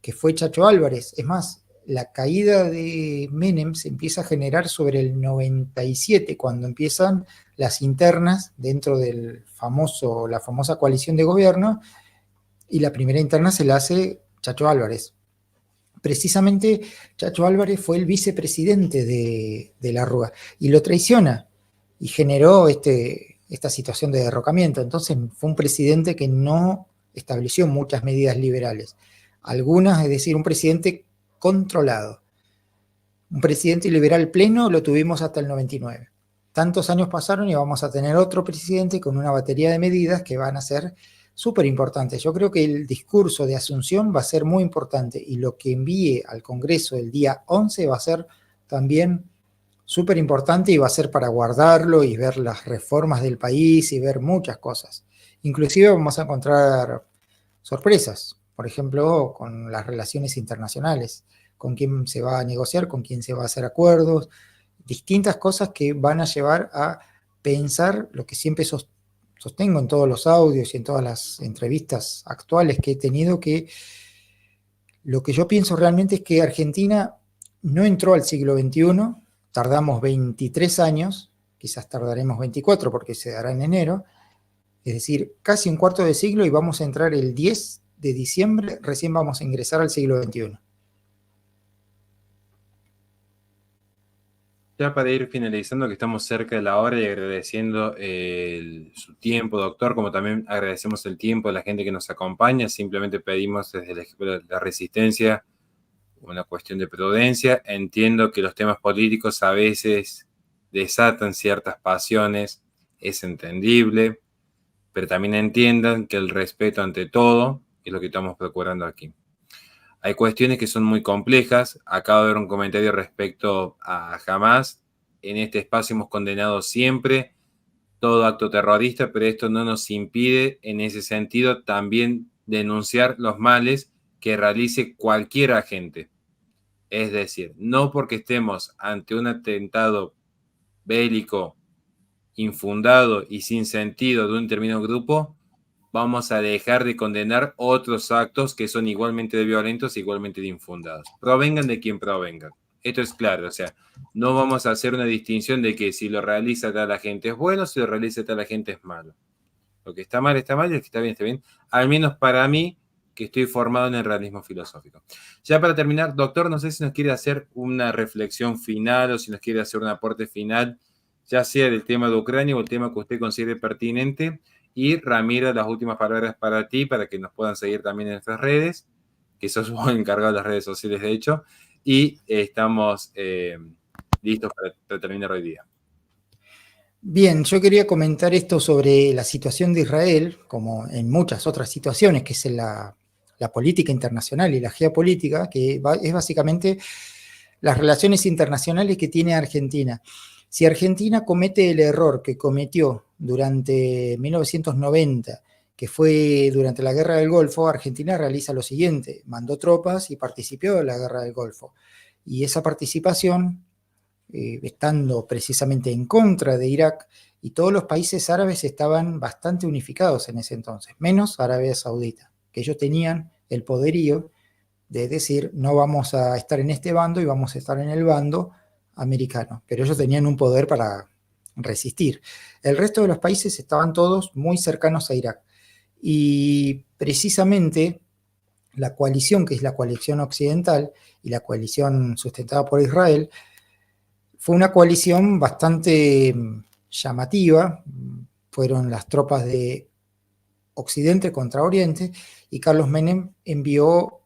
que fue Chacho Álvarez. Es más, la caída de Menem se empieza a generar sobre el 97, cuando empiezan las internas dentro la famosa coalición de gobierno, y la primera interna se la hace Chacho Álvarez. Precisamente Chacho Álvarez fue el vicepresidente de la Rúa y lo traiciona y generó esta situación de derrocamiento. Entonces fue un presidente que no estableció muchas medidas liberales. Algunas, es decir, un presidente controlado. Un presidente liberal pleno lo tuvimos hasta el 99. Tantos años pasaron y vamos a tener otro presidente con una batería de medidas que van a ser súper importantes. Yo creo que el discurso de Asunción va a ser muy importante y lo que envíe al Congreso el día 11 va a ser también súper importante y va a ser para guardarlo y ver las reformas del país y ver muchas cosas. Inclusive vamos a encontrar sorpresas, por ejemplo, con las relaciones internacionales, con quién se va a negociar, con quién se va a hacer acuerdos, distintas cosas que van a llevar a pensar lo que siempre sostengo en todos los audios y en todas las entrevistas actuales que he tenido, que lo que yo pienso realmente es que Argentina no entró al siglo XXI, tardamos 23 años, quizás tardaremos 24 porque se dará en enero, es decir, casi un cuarto de siglo y vamos a entrar el 10 de diciembre, recién vamos a ingresar al siglo XXI. Ya para ir finalizando, que estamos cerca de la hora y agradeciendo su tiempo, doctor, como también agradecemos el tiempo de la gente que nos acompaña, simplemente pedimos desde el ejemplo de la Resistencia una cuestión de prudencia. Entiendo que los temas políticos a veces desatan ciertas pasiones, es entendible, pero también entiendan que el respeto ante todo es lo que estamos procurando aquí. Hay cuestiones que son muy complejas. Acabo de ver un comentario respecto a Hamas. En este espacio hemos condenado siempre todo acto terrorista, pero esto no nos impide, en ese sentido, también denunciar los males que realice cualquier agente. Es decir, no porque estemos ante un atentado bélico infundado y sin sentido de un determinado grupo, vamos a dejar de condenar otros actos que son igualmente violentos, igualmente infundados. Provengan de quien provengan. Esto es claro, o sea, no vamos a hacer una distinción de que si lo realiza tal agente es bueno, si lo realiza tal agente es malo. Lo que está mal, y lo que está bien, está bien. Al menos para mí, que estoy formado en el realismo filosófico. Ya para terminar, doctor, no sé si nos quiere hacer una reflexión final o si nos quiere hacer un aporte final, ya sea del tema de Ucrania o el tema que usted considere pertinente. Y Ramiro, las últimas palabras para ti, para que nos puedan seguir también en nuestras redes, que sos vos encargado de las redes sociales, de hecho, y estamos listos para terminar hoy día. Bien, yo quería comentar esto sobre la situación de Israel, como en muchas otras situaciones, que es la política internacional y la geopolítica, que es básicamente las relaciones internacionales que tiene Argentina. Si Argentina comete el error que cometió durante 1990, que fue durante la Guerra del Golfo, Argentina realiza lo siguiente: mandó tropas y participó en la Guerra del Golfo. Y esa participación, estando precisamente en contra de Irak, y todos los países árabes estaban bastante unificados en ese entonces, menos Arabia Saudita, que ellos tenían el poderío de decir, no vamos a estar en este bando y vamos a estar en el bando americano, pero ellos tenían un poder para resistir. El resto de los países estaban todos muy cercanos a Irak, y precisamente la coalición, que es la coalición occidental y la coalición sustentada por Israel, fue una coalición bastante llamativa. Fueron las tropas de Occidente contra Oriente, y Carlos Menem envió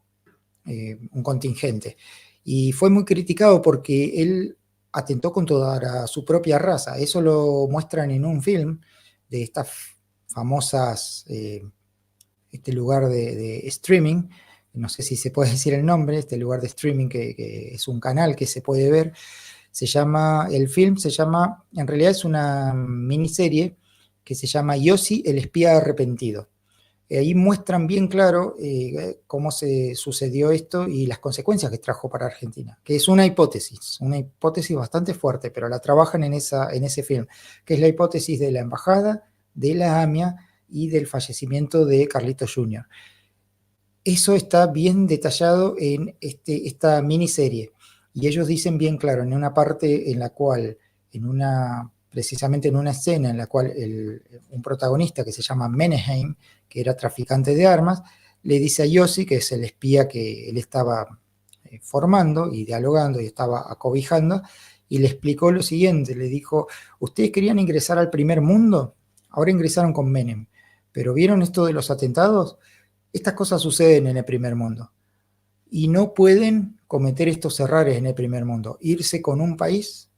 un contingente. Y fue muy criticado porque él atentó contra su propia raza. Eso lo muestran en un film de estas famosas, este lugar de streaming, no sé si se puede decir el nombre, este lugar de streaming que es un canal que se puede ver. El film se llama, en realidad es una miniserie que se llama Yossi, el espía arrepentido. Ahí muestran bien claro cómo se sucedió esto y las consecuencias que trajo para Argentina, que es una hipótesis bastante fuerte, pero la trabajan en ese film, que es la hipótesis de la embajada, de la AMIA y del fallecimiento de Carlitos Jr. Eso está bien detallado en esta miniserie, y ellos dicen bien claro, en una parte en la cual, precisamente en una escena en la cual un protagonista que se llama Meneheim, que era traficante de armas, le dice a Yossi, que es el espía que él estaba formando y dialogando y estaba acobijando, y le explicó lo siguiente, le dijo, ustedes querían ingresar al primer mundo, ahora ingresaron con Menem, pero ¿vieron esto de los atentados? Estas cosas suceden en el primer mundo y no pueden cometer estos errores en el primer mundo, irse con un país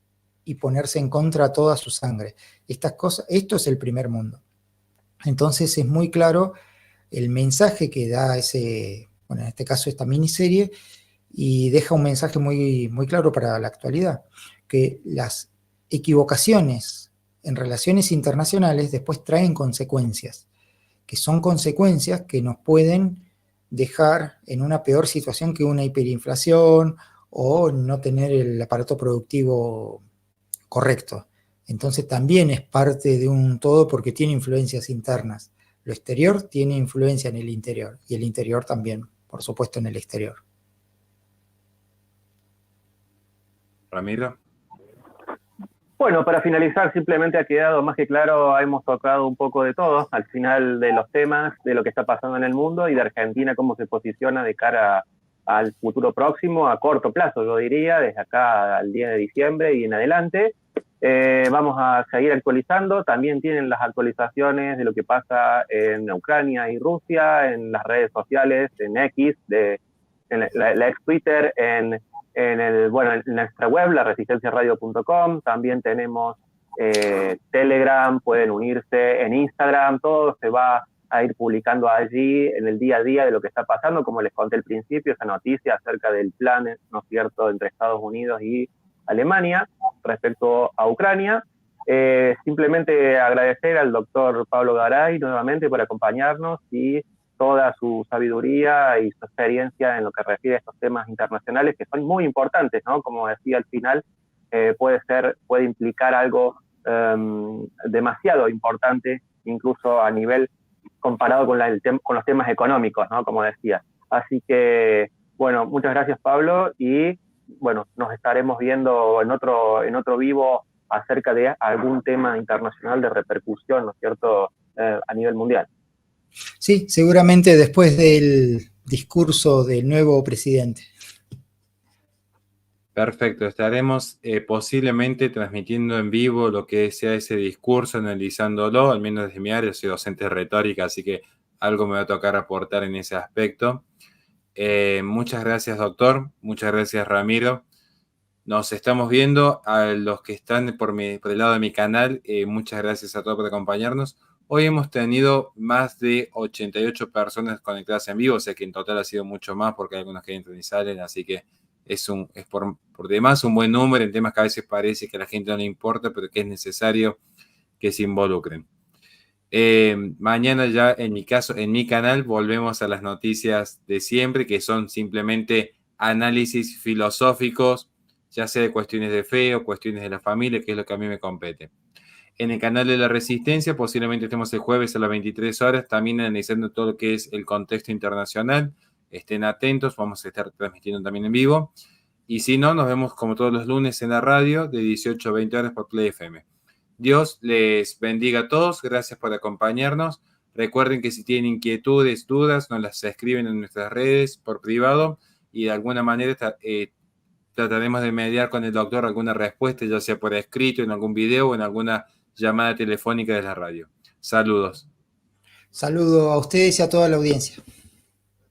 y ponerse en contra toda su sangre. Esto es el primer mundo. Entonces es muy claro el mensaje que da en este caso esta miniserie, y deja un mensaje muy, muy claro para la actualidad, que las equivocaciones en relaciones internacionales después traen consecuencias, que son consecuencias que nos pueden dejar en una peor situación que una hiperinflación o no tener el aparato productivo correcto. Entonces también es parte de un todo porque tiene influencias internas. Lo exterior tiene influencia en el interior y el interior también, por supuesto, en el exterior. Ramiro. Bueno, para finalizar, simplemente ha quedado más que claro, hemos tocado un poco de todo al final de los temas, de lo que está pasando en el mundo y de Argentina, cómo se posiciona de cara al futuro próximo, a corto plazo, yo diría, desde acá al 10 de diciembre y en adelante. Vamos a seguir actualizando, también tienen las actualizaciones de lo que pasa en Ucrania y Rusia, en las redes sociales, en X, en la ex Twitter, en nuestra web, laresistenciaradio.com, también tenemos Telegram, pueden unirse en Instagram, todo se va a ir publicando allí en el día a día de lo que está pasando, como les conté al principio, esa noticia acerca del plan, ¿no es cierto?, entre Estados Unidos y Alemania respecto a Ucrania. Simplemente agradecer al doctor Pablo Garay nuevamente por acompañarnos y toda su sabiduría y su experiencia en lo que refiere a estos temas internacionales que son muy importantes, ¿no? Como decía al final, puede implicar algo demasiado importante, incluso a nivel comparado con los temas económicos, ¿no? Como decía. Así que, bueno, muchas gracias, Pablo, y bueno, nos estaremos viendo en otro vivo acerca de algún tema internacional de repercusión, ¿no es cierto?, a nivel mundial. Sí, seguramente después del discurso del nuevo presidente. Perfecto, estaremos posiblemente transmitiendo en vivo lo que sea ese discurso, analizándolo, al menos desde mi área, soy docente de retórica, así que algo me va a tocar aportar en ese aspecto. Muchas gracias, doctor, muchas gracias, Ramiro. Nos estamos viendo. A los que están por el lado de mi canal, muchas gracias a todos por acompañarnos. Hoy hemos tenido más de 88 personas conectadas en vivo, o sea que en total ha sido mucho más porque hay algunos que entran y salen, así que es por demás un buen número en temas que a veces parece que a la gente no le importa, pero que es necesario que se involucren. Mañana ya, en mi caso, en mi canal, volvemos a las noticias de siempre, que son simplemente análisis filosóficos, ya sea de cuestiones de fe o cuestiones de la familia, que es lo que a mí me compete. En el canal de La Resistencia, posiblemente estemos el jueves a las 23 horas, también analizando todo lo que es el contexto internacional. Estén atentos, vamos a estar transmitiendo también en vivo. Y si no, nos vemos como todos los lunes en la radio, de 18 a 20 horas por Play FM. Dios les bendiga a todos, gracias por acompañarnos. Recuerden que si tienen inquietudes, dudas, nos las escriben en nuestras redes por privado y de alguna manera trataremos de mediar con el doctor alguna respuesta, ya sea por escrito, en algún video o en alguna llamada telefónica de la radio. Saludos. Saludo a ustedes y a toda la audiencia.